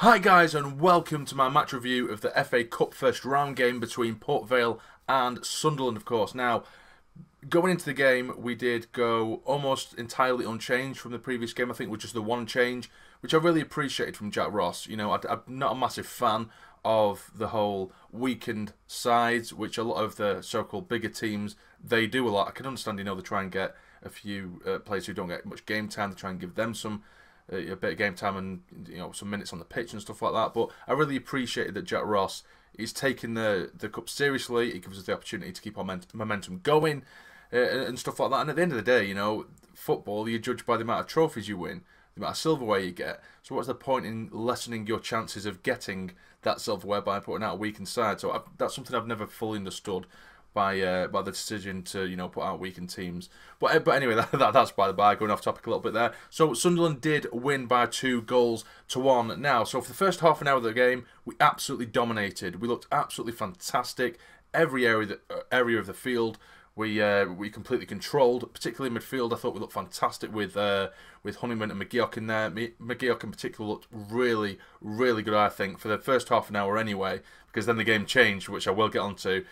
Hi guys and welcome to my match review of the FA Cup first round game between Port Vale and Sunderland, of course. Now, going into the game, we did go almost entirely unchanged from the previous game. I think it was just the one change, which I really appreciated from Jack Ross. You know, I'm not a massive fan of the whole weakened sides, which a lot of the so-called bigger teams, they do a lot. I can understand, you know, they try and get a few players who don't get much game time, they try and give them some a bit of game time and, you know, some minutes on the pitch and stuff like that. But I really appreciated that Jack Ross is taking the cup seriously. It gives us the opportunity to keep our momentum going and stuff like that. And at the end of the day, you know, football, you're judged by the amount of trophies you win, the amount of silverware you get. So what's the point in lessening your chances of getting that silverware by putting out a weakened side? So that's something I've never fully understood by the decision to, you know, put out weakened teams. But anyway, that's by the by, going off topic a little bit there. So Sunderland did win by 2-1 now. So for the first half an hour of the game, we absolutely dominated. We looked absolutely fantastic. Every area of the field we completely controlled, particularly midfield. I thought we looked fantastic with Honeyman and McGeoch in there. McGeoch in particular looked really, really good, I think, for the first half an hour anyway, because then the game changed, which I will get onto.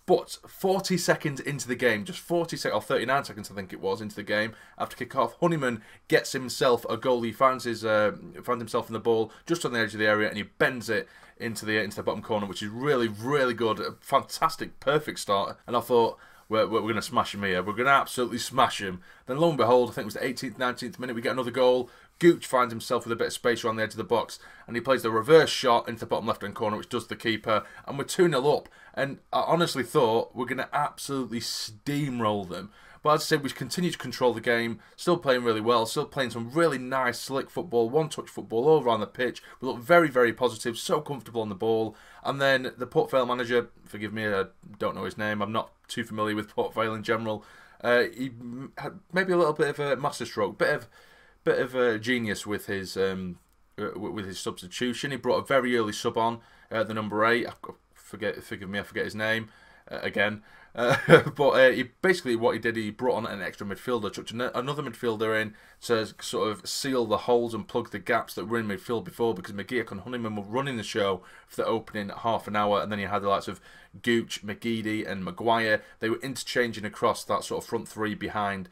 But 40 seconds into the game, just 40 seconds, or 39 seconds I think it was, into the game, after kick-off, Honeyman gets himself a goal. He finds himself in the ball just on the edge of the area, and he bends it into the bottom corner, which is really, really good. A fantastic, perfect start. And I thought, we're going to smash him here. We're going to absolutely smash him. Then lo and behold, I think it was the 18th, 19th minute, we get another goal. Gooch finds himself with a bit of space around the edge of the box, and he plays the reverse shot into the bottom left-hand corner, which does the keeper, and we're 2-0 up. And I honestly thought we're going to absolutely steamroll them. But as I said, we continue to control the game, still playing really well, still playing some really nice, slick football, one-touch football all around the pitch. We look very, very positive, so comfortable on the ball. And then the Port Vale manager, forgive me, I don't know his name, I'm not too familiar with Port Vale in general. He had maybe a little bit of a masterstroke, bit of a genius with his substitution. He brought a very early sub on, the number 8. Forgive me, I forget his name again. But basically what he did, he brought on an extra midfielder, chucked another midfielder in to sort of seal the holes and plug the gaps that were in midfield before, because McGeoch and Honeyman were running the show for the opening half an hour, and then you had the likes of Gooch, McGeady and Maguire. They were interchanging across that sort of front three behind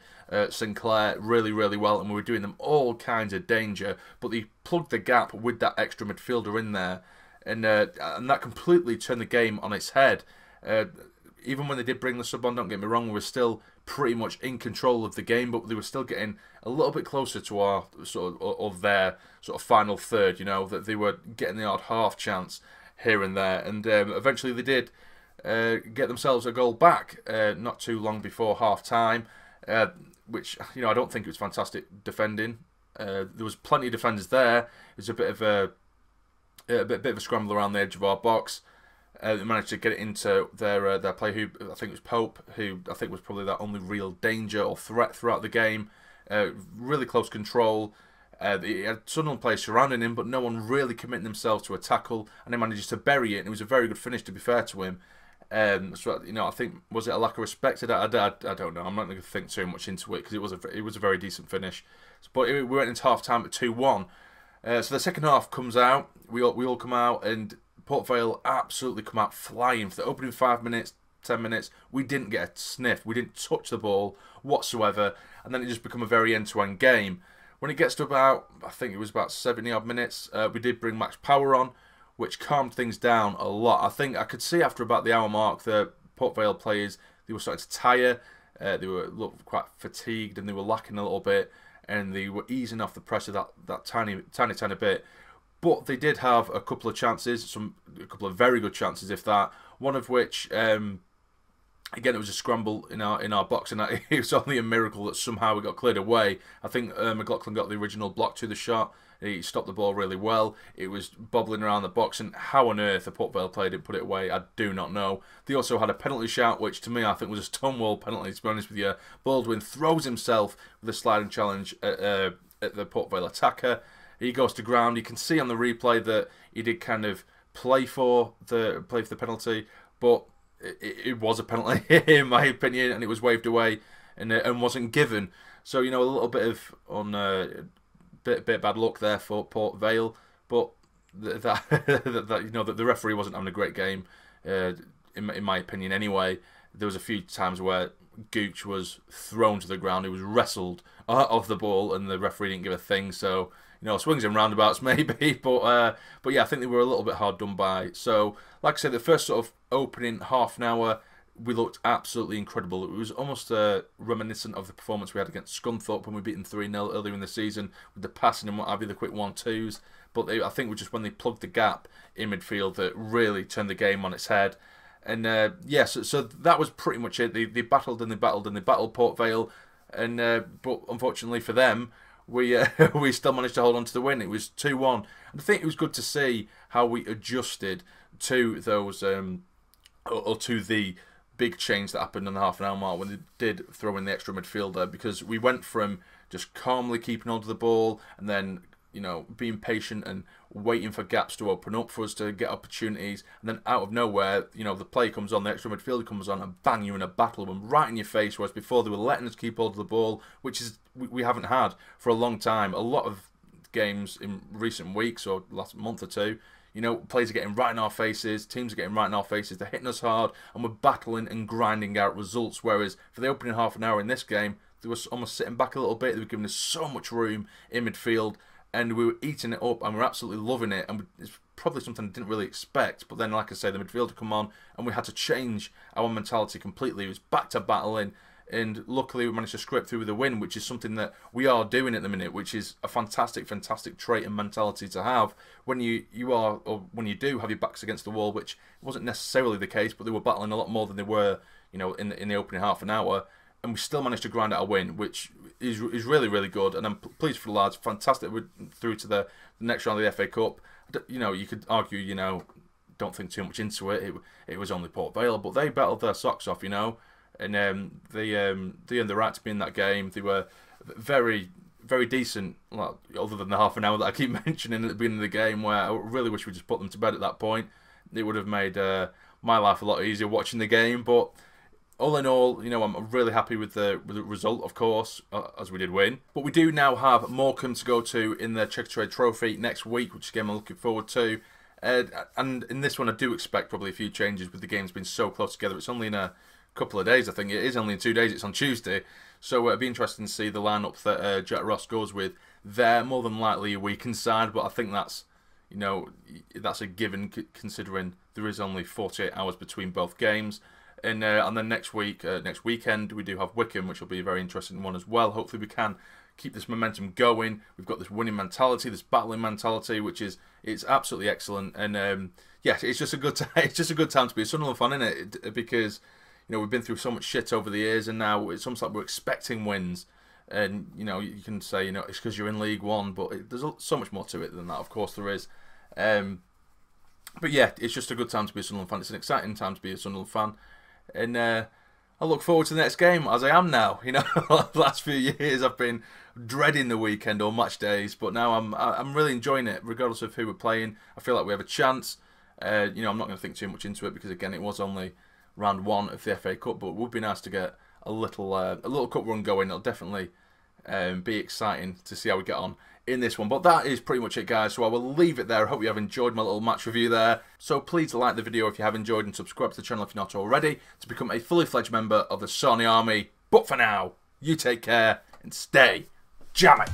Sinclair really, really well, and we were doing them all kinds of danger, but they plugged the gap with that extra midfielder in there, and that completely turned the game on its head. Even when they did bring the sub on, don't get me wrong, we were still pretty much in control of the game, but they were still getting a little bit closer to our their final third. You know, that they were getting the odd half chance here and there, and eventually they did get themselves a goal back not too long before half time, which, you know, I don't think it was fantastic defending. There was plenty of defenders there. It was a bit of a scramble around the edge of our box. They managed to get it into their player, who I think was Pope, who I think was probably their only real danger or threat throughout the game. Really close control. He had Sunderland players surrounding him, but no one really committing themselves to a tackle, and he manages to bury it, and it was a very good finish, to be fair to him. So, you know, I think, was it a lack of respect? I don't know. I'm not going to think too much into it, because it was a very decent finish. But we went into half time at 2-1. So the second half comes out. We all come out, and Port Vale absolutely come out flying. For the opening 5 minutes, 10 minutes, we didn't get a sniff. We didn't touch the ball whatsoever, and then it just become a very end-to-end game. When it gets to about, I think it was about 70-odd minutes, we did bring Max Power on, which calmed things down a lot. I think I could see after about the hour mark the Port Vale players, they were starting to tire. They looked quite fatigued, and they were lacking a little bit, and they were easing off the pressure that tiny bit. But they did have a couple of chances, a couple of very good chances, if that. One of which, again, it was a scramble in our box, and it was only a miracle that somehow we got cleared away. I think McLaughlin got the original block to the shot. He stopped the ball really well. It was bobbling around the box, and how on earth a Port Vale player didn't put it away, I do not know. They also had a penalty shout, which to me I think was a stonewall penalty, to be honest with you. Baldwin throws himself with a sliding challenge at the Port Vale attacker. He goes to ground. You can see on the replay that he did kind of play for the penalty, but it was a penalty in my opinion, and it was waved away and wasn't given. So, you know, a little bit of bit bad luck there for Port Vale, but that you know that the referee wasn't having a great game, in my opinion. Anyway, there was a few times where Gooch was thrown to the ground, he was wrestled off the ball, and the referee didn't give a thing. So you know, swings and roundabouts maybe, but yeah, I think they were a little bit hard done by. So like I said, the first sort of opening half an hour, we looked absolutely incredible. It was almost reminiscent of the performance we had against Scunthorpe when we beat them 3-0 earlier in the season with the passing and what have you, the quick 1-2s. But I think it was just when they plugged the gap in midfield that really turned the game on its head. And yeah, so that was pretty much it. They battled and they battled and they battled Port Vale, and but unfortunately for them, we we still managed to hold on to the win. It was 2-1. And I think it was good to see how we adjusted to those or to the big change that happened in the half an hour mark when they did throw in the extra midfielder, because we went from just calmly keeping hold of the ball and then, you know, being patient and waiting for gaps to open up for us to get opportunities, and then out of nowhere, you know, the play comes on, the extra midfielder comes on, and bang, you're in a battle with them right in your face, whereas before they were letting us keep hold of the ball, which is we haven't had for a long time. A lot of games in recent weeks or last month or two, you know, players are getting right in our faces, teams are getting right in our faces, they're hitting us hard, and we're battling and grinding out results, whereas for the opening half an hour in this game, they were almost sitting back a little bit, they were giving us so much room in midfield, and we were eating it up, and we're absolutely loving it, and it's probably something I didn't really expect, but then, like I say, the midfielder come on, and we had to change our mentality completely. It was back to battling, and luckily we managed to scrape through with a win, which is something that we are doing at the minute, which is a fantastic trait and mentality to have when you are, or when you do have your backs against the wall, which wasn't necessarily the case, but they were battling a lot more than they were, you know, in the opening half an hour, and we still managed to grind out a win, which is really, really good, and I'm pleased for the lads. Fantastic, we're through to the next round of the FA Cup. You know, you could argue, you know, don't think too much into it. It was only Port Vale, but they battled their socks off, you know. And they earned the right to be in that game. They were very, very decent, well, other than the half an hour that I keep mentioning at the beginning of the game, where I really wish we just put them to bed at that point. It would have made my life a lot easier watching the game. But all in all, you know, I'm really happy with the result, of course, as we did win. But we do now have Morecambe to go to in the Checkatrade Trophy next week, which is a game I'm looking forward to. And in this one, I do expect probably a few changes with the games being so close together. It's only in a couple of days, I think. It is only in 2 days. It's on Tuesday, so it'd be interesting to see the lineup that Jack Ross goes with. They're more than likely a weakened side, but I think that's, you know, that's a given considering there is only 48 hours between both games. And then next weekend, we do have Wycombe, which will be a very interesting one as well. Hopefully, we can keep this momentum going. We've got this winning mentality, this battling mentality, which is it's absolutely excellent. And yeah, it's just a good time to be a Sunderland fan, isn't it? Because, you know, we've been through so much shit over the years, and now it's almost like we're expecting wins. And, you know, you can say, you know, it's because you're in League One, but there's so much more to it than that. Of course there is. But yeah, it's just a good time to be a Sunderland fan. It's an exciting time to be a Sunderland fan. And I look forward to the next game, as I am now. You know, the last few years I've been dreading the weekend or match days, but now I'm really enjoying it, regardless of who we're playing. I feel like we have a chance. You know, I'm not going to think too much into it because, again, it was only round 1 of the FA Cup, but it would be nice to get a little cup run going. It'll definitely be exciting to see how we get on in this one. But that is pretty much it, guys, so I will leave it there. I hope you have enjoyed my little match review there. So please like the video if you have enjoyed, and subscribe to the channel if you're not already to become a fully fledged member of the Sarny Army. But for now, you take care and stay jammy.